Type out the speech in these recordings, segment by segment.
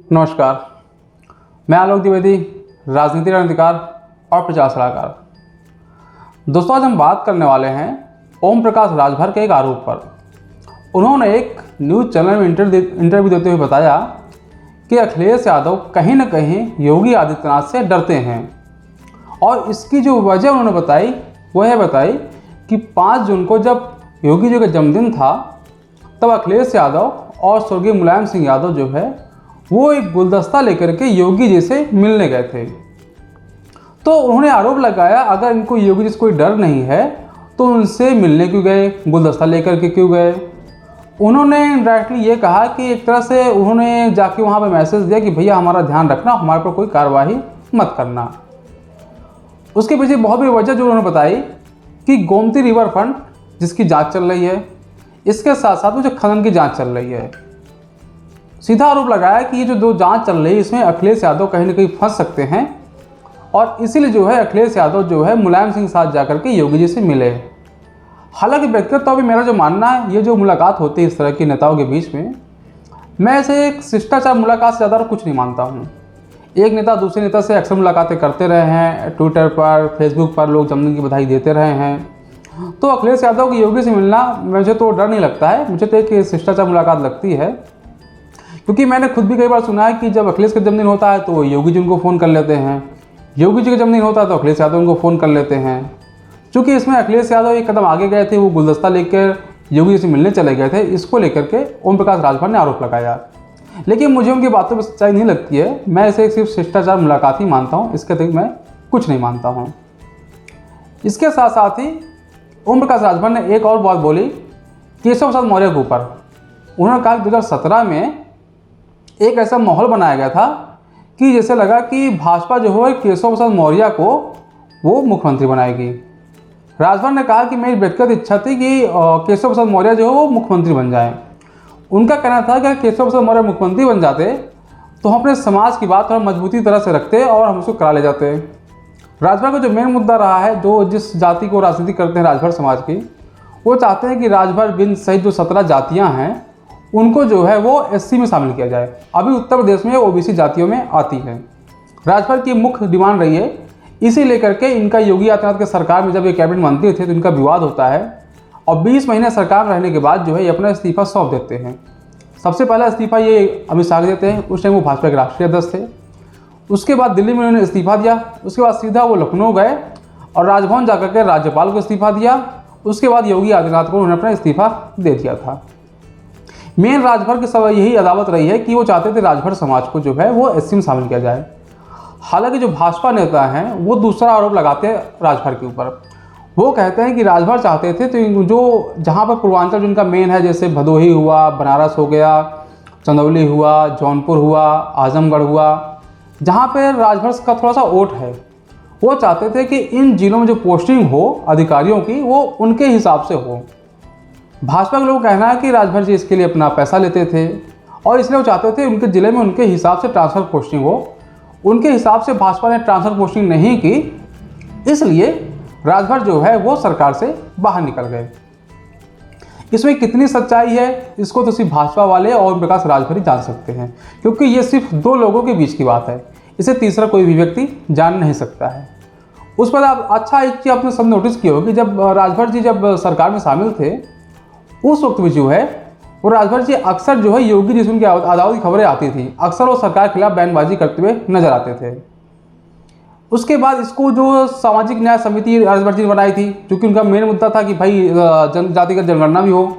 नमस्कार, मैं आलोक द्विवेदी, राजनीति रणनीतिकार और प्रचार सलाहकार। दोस्तों, आज हम बात करने वाले हैं ओम प्रकाश राजभर के एक आरोप पर। उन्होंने एक न्यूज़ चैनल में इंटरव्यू देते हुए बताया कि अखिलेश यादव कहीं न कहीं योगी आदित्यनाथ से डरते हैं, और इसकी जो वजह उन्होंने बताई वह है कि 5 जून को जब योगी जी का जन्मदिन था, तब अखिलेश यादव और स्वर्गीय मुलायम सिंह यादव जो है वो एक गुलदस्ता लेकर के योगी जी से मिलने गए थे। तो उन्होंने आरोप लगाया, अगर इनको योगी जी से कोई डर नहीं है तो उनसे मिलने क्यों गए, गुलदस्ता लेकर के क्यों गए। उन्होंने डायरेक्टली ये कहा कि एक तरह से उन्होंने जाके वहाँ पे मैसेज दिया कि भैया हमारा ध्यान रखना, हमारे पर कोई कार्रवाई मत करना। उसके पीछे बहुत बड़ी वजह जो उन्होंने बताई कि गोमती रिवर फ्रंट जिसकी जाँच चल रही है, इसके साथ साथ वो जो खनन की जाँच चल रही है। सीधा आरोप लगाया कि ये जो 2 जांच चल रही है इसमें अखिलेश यादव कहीं ना कहीं फंस सकते हैं, और इसीलिए जो है अखिलेश यादव जो है मुलायम सिंह साथ जाकर के योगी जी से मिले। हालांकि व्यक्तिगत तौर पर मेरा जो मानना है, ये जो मुलाकात होती है इस तरह के नेताओं के बीच में, मैं इसे एक शिष्टाचार मुलाकात से ज़्यादा कुछ नहीं मानता हूँ। एक नेता दूसरे नेता से अक्सर मुलाकातें करते रहे हैं, ट्विटर पर, फेसबुक पर लोग जन्मदिन की बधाई देते रहे हैं। तो अखिलेश यादव की योगी से मिलना मुझे तो डर नहीं लगता है, मुझे तो एक शिष्टाचार मुलाकात लगती है। क्योंकि मैंने खुद भी कई बार सुना है कि जब अखिलेश का जन्मदिन होता है तो योगी जी उनको फ़ोन कर लेते हैं, योगी जी का जन्मदिन होता है तो अखिलेश यादव उनको फ़ोन कर लेते हैं। चूँकि इसमें अखिलेश यादव एक कदम आगे गए थे, वो गुलदस्ता लेकर योगी जी से मिलने चले गए थे, इसको लेकर के ओम प्रकाश राजभर ने आरोप लगाया। लेकिन मुझे उनकी बातों पर सच्चाई नहीं लगती है, मैं इसे सिर्फ शिष्टाचार मुलाकात ही मानता हूँ, इसके अतिरिक्त मैं कुछ नहीं मानता हूँ। इसके साथ साथ ही ओम प्रकाश राजभर ने एक और बात बोली केशव प्रसाद मौर्य के ऊपर। उन्होंने कहा कि 2017 में एक ऐसा माहौल बनाया गया था कि जैसे लगा कि भाजपा जो है केशव प्रसाद मौर्य को वो मुख्यमंत्री बनाएगी। राजभर ने कहा कि मेरी व्यक्तिगत इच्छा थी कि केशव प्रसाद मौर्य जो है वो मुख्यमंत्री बन जाए। उनका कहना था कि केशव प्रसाद मौर्य मुख्यमंत्री बन जाते तो हम अपने समाज की बात और मजबूती तरह से रखते और हम उसको करा ले जाते। राजभर का जो मेन मुद्दा रहा है, जो जिस जाति को राजनीति करते हैं राजभर समाज की, वो चाहते हैं कि राजभर बिंद सहित जो 17 जातियाँ हैं उनको जो है वो एससी में शामिल किया जाए। अभी उत्तर प्रदेश में ओबीसी जातियों में आती है। राजभर की मुख्य डिमांड रही है, इसी लेकर के इनका योगी आदित्यनाथ के सरकार में जब ये कैबिनेट मंत्री थे तो इनका विवाद होता है, और 20 महीने सरकार रहने के बाद जो है ये अपना इस्तीफा सौंप देते हैं। सबसे पहला इस्तीफा ये अमित शाह देते हैं, उस टाइम वो भाजपा के राष्ट्रीय अध्यक्ष थे। उसके बाद दिल्ली में उन्होंने इस्तीफा दिया, उसके बाद सीधा वो लखनऊ गए और राजभवन जाकर के राज्यपाल को इस्तीफा दिया। उसके बाद योगी आदित्यनाथ को उन्होंने अपना इस्तीफा दे दिया था। मेन राजभर की सब यही अदावत रही है कि वो चाहते थे राजभर समाज को जो है वो एससी में शामिल किया जाए। हालांकि जो भाजपा नेता हैं वो दूसरा आरोप लगाते हैं राजभर के ऊपर। वो कहते हैं कि राजभर चाहते थे तो जो जहाँ पर पूर्वांचल जिनका मेन है, जैसे भदोही हुआ, बनारस हो गया, चंदौली हुआ, जौनपुर हुआ, आजमगढ़ हुआ, जहाँ पर राजभर का थोड़ा सा वोट है, वो चाहते थे कि इन जिलों में जो पोस्टिंग हो अधिकारियों की वो उनके हिसाब से हो। भाजपा के लोगों का कहना है कि राजभर जी इसके लिए अपना पैसा लेते थे और इसलिए वो चाहते थे उनके ज़िले में उनके हिसाब से ट्रांसफ़र पोस्टिंग हो। उनके हिसाब से भाजपा ने ट्रांसफ़र पोस्टिंग नहीं की, इसलिए राजभर जो है वो सरकार से बाहर निकल गए। इसमें कितनी सच्चाई है इसको तो सिर्फ भाजपा वाले और ओम प्रकाश राजभर ही जान सकते हैं, क्योंकि ये सिर्फ 2 लोगों के बीच की बात है, इसे तीसरा कोई भी व्यक्ति जान नहीं सकता है। उस पर आप अच्छा एक चीज़ आपने सब नोटिस की होगी, जब राजभर जी जब सरकार में शामिल थे उस वक्त भी जो है वो राजभर जी अक्सर जो है योगी जी से उनकी अदावत की खबरें आती थी, अक्सर वो सरकार के खिलाफ बयानबाजी करते हुए नजर आते थे। उसके बाद इसको जो सामाजिक न्याय समिति राजभर जी ने बनाई थी, क्योंकि उनका मेन मुद्दा था कि भाई जनजाति का जनगणना भी हो,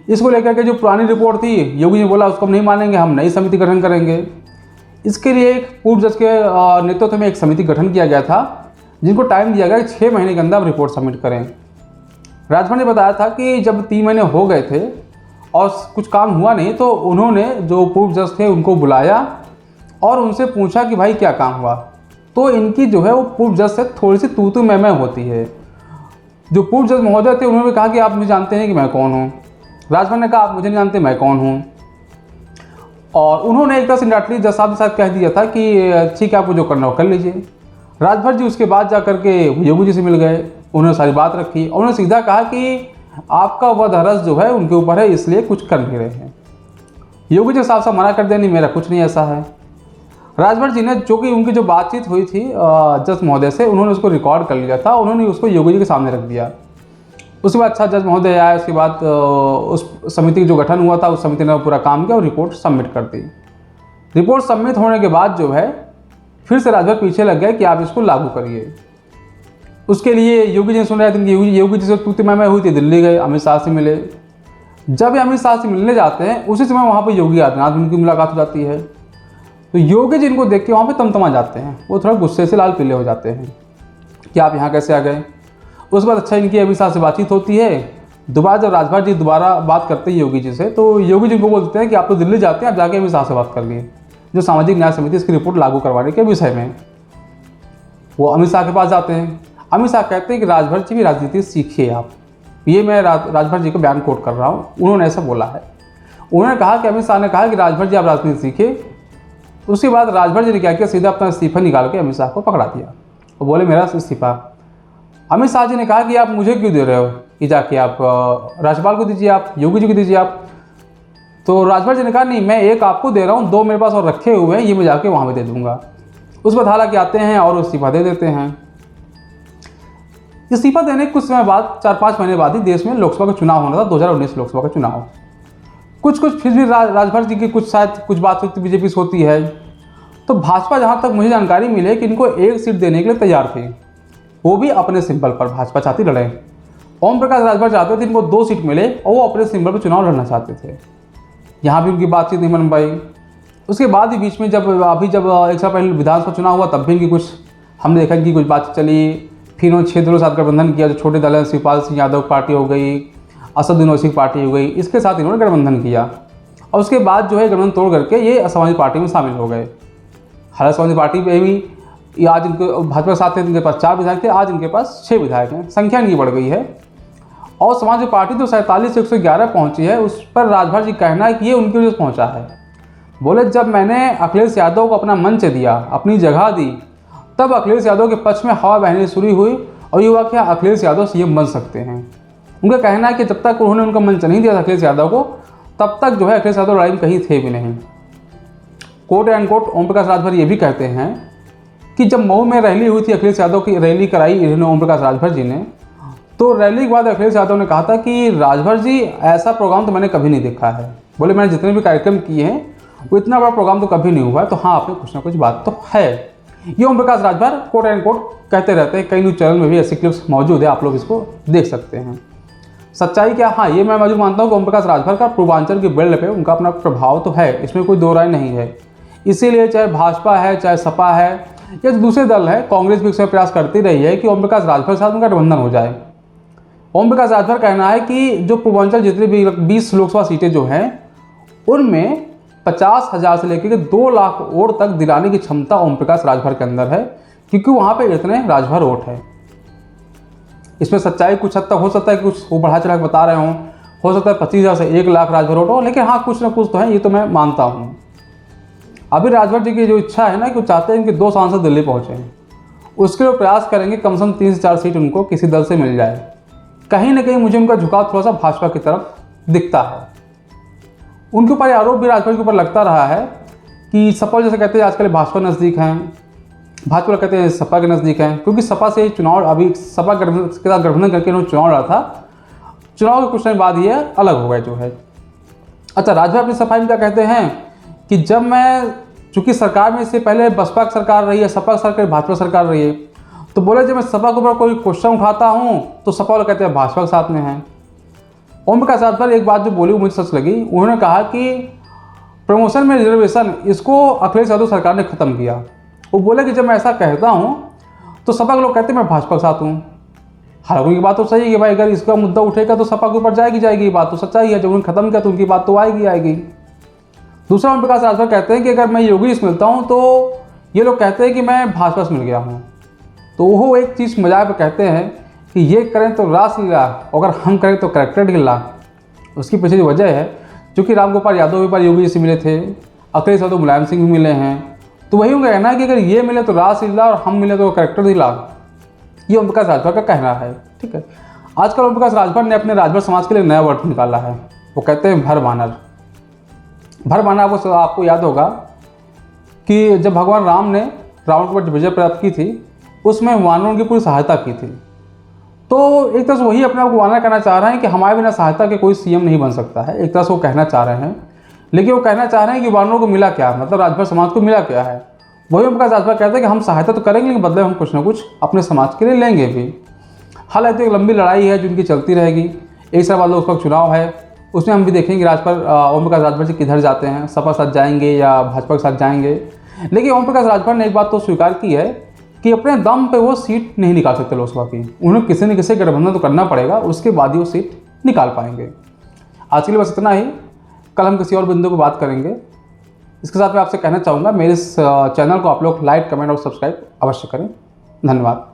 इसको लेकर के जो पुरानी रिपोर्ट थी योगी जी ने बोला उसको हम नहीं मानेंगे, हम नई समिति गठन करेंगे। इसके लिए एक पूर्व जज के नेतृत्व में एक समिति गठन किया गया था, जिनको टाइम दिया गया कि 6 महीने के अंदर रिपोर्ट सबमिट करें। राजभर ने बताया था कि जब 3 महीने हो गए थे और कुछ काम हुआ नहीं, तो उन्होंने जो पूर्व जज थे उनको बुलाया और उनसे पूछा कि भाई क्या काम हुआ। तो इनकी जो है वो पूर्व जज से थोड़ी सी तू मैं होती है। जो पूर्व जज महोदय थे उन्होंने कहा कि आप मुझे जानते हैं कि मैं कौन हूँ। राजभर ने कहा आप मुझे नहीं जानते मैं कौन हूँ, और उन्होंने एक तरह से इंडायरेक्टली जज साहब के साथ कह दिया था कि ठीक है आपको जो करना हो कर लीजिए। राजभर जी उसके बाद जा करके योगी जी से मिल गए, उन्होंने सारी बात रखी और उन्होंने सीधा कहा कि आपका वध हरस जो है उनके ऊपर है, इसलिए कुछ कर नहीं रहे हैं। योगी जी साहब मना कर दिया, नहीं मेरा कुछ नहीं ऐसा है, राजभर जी ने, जो कि उनकी जो बातचीत हुई थी जज महोदय से, उन्होंने उसको रिकॉर्ड कर लिया था, उन्होंने उसको योगी जी के सामने रख दिया। उसके बाद अच्छा जज महोदय आया, उसके बाद उस समिति जो गठन हुआ था उस समिति ने पूरा काम किया और रिपोर्ट सबमिट कर दी। रिपोर्ट सबमिट होने के बाद जो है फिर से राजभर पीछे लग गए कि आप इसको लागू करिए। उसके लिए योगी जी ने सुन रहे थे कि योगी जी से तू मैं हुई थी, दिल्ली गए, अमित शाह से मिले। जब ये अमित शाह से मिलने जाते हैं उसी समय वहाँ पर योगी आदित्यनाथ उनकी मुलाकात हो जाती है। तो योगी जी इनको देख के वहाँ पे तमतमा जाते हैं, वो थोड़ा गुस्से से लाल पीले हो जाते हैं कि आप यहाँ कैसे आ गए। उसके बाद अच्छा इनकी अमित शाह से बातचीत होती है। दोबारा जब राजभर जी दोबारा बात करते हैं योगी जी से, तो योगी जी को बोलते हैं कि आप तो दिल्ली जाते हैं, आप जाके अमित शाह से बात कर लिए, जो सामाजिक न्याय समिति इसकी रिपोर्ट लागू करवाने के विषय में। वो अमित शाह के पास जाते हैं। अमित शाह कहते हैं कि राजभर जी भी राजनीति सीखिए आप। ये मैं राजभर जी को बयान कोट कर रहा हूँ, उन्होंने ऐसा बोला है। उन्होंने कहा कि अमित शाह ने कहा कि राजभर जी आप राजनीति सीखिए। उसके बाद राजभर जी ने क्या किया, सीधा अपना इस्तीफा निकाल के अमित शाह को पकड़ा दिया और बोले मेरा इस्तीफा। अमित शाह जी ने कहा कि आप मुझे क्यों दे रहे हो, कि जाके आप राज्यपाल को दीजिए, आप योगी जी को दीजिए आप। तो राजभर जी ने कहा नहीं, मैं एक आपको दे रहा हूँ, 2 मेरे पास और रखे हुए हैं, ये मैं जाके वहाँ पे दे दूंगा। उस बाद हालांकि आते हैं और इस्तीफा दे देते हैं। इस्तीफा देने के कुछ समय बाद, 4-5 महीने बाद ही देश में लोकसभा का चुनाव होना था, 2019 लोकसभा का चुनाव। कुछ फिर भी राजभर जी की कुछ बात बीजेपी से होती है। तो भाजपा, जहाँ तक मुझे जानकारी मिली है, कि इनको 1 सीट देने के लिए तैयार थी, वो भी अपने सिंबल पर। भाजपा चाहती लड़े, ओम प्रकाश राजभर चाहते थे इनको 2 सीट मिले और वो अपने सिंबल पर चुनाव लड़ना चाहते थे। यहाँ भी उनकी बातचीत नहीं बन पाई। उसके बाद ही बीच में जब एक साल पहले विधानसभा चुनाव हुआ, तब भी इनकी कुछ हमने देखा कि कुछ बातचीत चली। फिर उन्होंने 6 दलों के साथ गठबंधन किया, जो छोटे दल हैं, शिवपाल सिंह यादव पार्टी हो गई, असदुद्दीन ओवैसी की पार्टी हो गई, इसके साथ इन्होंने गठबंधन किया। और उसके बाद जो है गठबंधन तोड़ करके ये समाजवादी पार्टी में शामिल हो गए। हालांकि समाजवादी पार्टी में भी आज इनके भाजपा के साथ इनके पास 4 विधायक थे, आज इनके पास 6 विधायक हैं, संख्या इनकी बढ़ गई है। और समाजवादी पार्टी जो 47 से 111 पहुंची है, उस पर राजभर जी कहना है कि ये उनकी वजह से पहुंचा है। बोले जब मैंने अखिलेश यादव को अपना मंच दिया, अपनी जगह दी, तब अखिलेश यादव के पक्ष में हवा बहनी शुरू हुई और ये हुआ कि अखिलेश यादव सीएम बन सकते हैं। उनका कहना है कि जब तक उन्होंने उनका मंच नहीं दिया था अखिलेश यादव को, तब तक जो है अखिलेश यादव लड़ाई में कहीं थे भी नहीं। Coat and quote Om Prakash Rajbhar ये भी कहते हैं कि जब मऊ में रैली हुई थी, अखिलेश यादव की रैली कराई इन्होंने ओम प्रकाश राजभर जी ने, तो रैली के बाद अखिलेश यादव ने कहा था कि राजभर जी ऐसा प्रोग्राम तो मैंने कभी नहीं देखा है। बोले मैंने जितने भी कार्यक्रम किए हैं वो इतना बड़ा प्रोग्राम तो कभी नहीं हुआ है। तो हाँ, आपने कुछ ना कुछ बात तो है। ये Om Prakash Rajbhar coat and quote कहते रहते हैं। कई न्यूज़ चैनल में भी ऐसे क्लिप्स मौजूद है, आप लोग इसको देख सकते हैं। सच्चाई क्या, हाँ ये मैं मौजूद मानता हूँ कि ओम प्रकाश राजभर का पूर्वांचल के बेल्ट पे उनका अपना प्रभाव तो है, इसमें कोई दो राय नहीं है। इसीलिए चाहे भाजपा है, चाहे सपा है या दूसरे दल है, कांग्रेस भी इसमें प्रयास करती रही है कि ओम प्रकाश राजभर के साथ उनका गठबंधन हो जाए। ओम प्रकाश राजभर कहना है कि जो पूर्वांचल जितनी भी 20 लोकसभा सीटें जो हैं, उनमें 50,000 से लेकर 2 लाख वोट तक दिलाने की क्षमता ओम प्रकाश राजभर के अंदर है, क्योंकि वहाँ पे इतने राजभर वोट है। इसमें सच्चाई कुछ हद तक हो सकता है कि कुछ वो बढ़ा चढ़ा के बता रहे हों, हो सकता है 25,000 से 1 लाख राजभर वोट हो, लेकिन हाँ कुछ ना कुछ तो है, ये तो मैं मानता हूँ। अभी राजभर जी की जो इच्छा है ना कि वो चाहते हैं कि 2 सांसद दिल्ली पहुँचे, उसके लिए प्रयास करेंगे कम से कम 3 से 4 सीट उनको किसी दल से मिल जाए। कहीं ना कहीं मुझे उनका झुकाव थोड़ा सा भाजपा की तरफ दिखता है। उनके ऊपर आरोप भी राजभर के ऊपर लगता रहा है कि सपा, जैसे कहते हैं आजकल भाजपा नज़दीक हैं, भाजपा कहते हैं सपा के नज़दीक हैं, क्योंकि सपा से चुनाव, अभी सपा के साथ गठबंधन करके उन्होंने चुनाव लड़ा था। चुनाव के कुछ टाइम बाद ये अलग हो गए जो है। अच्छा, राजभर अपनी सफाई में क्या कहते हैं कि जब मैं, चूँकि सरकार में इससे पहले बसपा की सरकार रही है, सपा की सरकार, भाजपा सरकार रही है, तो बोले जब मैं सपा के ऊपर कोई क्वेश्चन उठाता हूँ तो सपा वाले कहते हैं भाजपा के साथ में हैं। ओम प्रकाश राजभर एक बात जो बोली वो मुझे सच लगी। उन्होंने कहा कि प्रमोशन में रिजर्वेशन इसको अखिलेश यादव सरकार ने ख़त्म किया। वो बोले कि जब मैं ऐसा कहता हूँ तो सपा के लोग कहते हैं मैं भाजपा के साथ हूँ। हालांकि उनकी बात तो सही है कि भाई अगर इसका मुद्दा उठेगा तो सपा के ऊपर जाएगी, ये बात तो सच्चाई है। जब उन्होंने ख़त्म किया तो उनकी बात तो आएगी। दूसरा, ओम प्रकाश राजभर कहते हैं कि अगर मैं योगी से मिलता हूँ तो ये लोग कहते हैं कि मैं भाजपा से मिल गया हूँ। तो वो एक चीज़ मजाक पर कहते हैं कि ये करें तो रासलीला, अगर हम करें तो कैरेक्टर ढीला। उसकी पीछे जो वजह है, चूँकि रामगोपाल यादव भी बार योगी जी से मिले थे, अखिलेश यादव मुलायम सिंह भी मिले हैं, तो वही उनका कहना है कि अगर ये मिले तो रासलीला और हम मिले तो कैरेक्टर ढीला। ये ओम प्रकाश राजभर का कहना है। ठीक है, आजकल ओम प्रकाश राजभर ने अपने राजभर समाज के लिए नया वर्ड निकाला है। वो कहते हैं भर बानर। आपको याद होगा कि जब भगवान राम ने रावण के ऊपर विजय प्राप्त की थी उसमें वानरों की पूरी सहायता की थी। तो एक तरह से वही अपने आप को वानर कहना चाह रहे हैं कि हमारे बिना सहायता के कोई सीएम नहीं बन सकता है, एक तरह से वो कहना चाह रहे हैं। लेकिन वो कहना चाह रहे हैं कि वानरों को मिला क्या, मतलब राजभर समाज को मिला क्या है। वही ओम प्रकाश राजभर कहते हैं कि हम सहायता तो करेंगे लेकिन बदले हम कुछ ना कुछ अपने समाज के लिए लेंगे भी। हालांकि एक लंबी लड़ाई है जिनकी चलती रहेगी। एक साल बाद उसका चुनाव है, उसमें हम भी देखेंगे राजभर ओम प्रकाश राजभर जी किधर जाते हैं, सपा साथ जाएंगे या भाजपा के साथ जाएंगे। लेकिन ओम प्रकाश राजभर ने एक बात तो स्वीकार की है कि अपने दम पे वो सीट नहीं निकाल सकते लोकसभा की, उन्हें किसी न किसी गठबंधन तो करना पड़ेगा, उसके बाद ही वो सीट निकाल पाएंगे। आज के लिए बस इतना ही, कल हम किसी और बिंदु पर बात करेंगे। इसके साथ मैं आपसे कहना चाहूँगा मेरे इस चैनल को आप लोग लाइक, कमेंट और सब्सक्राइब अवश्य करें। धन्यवाद।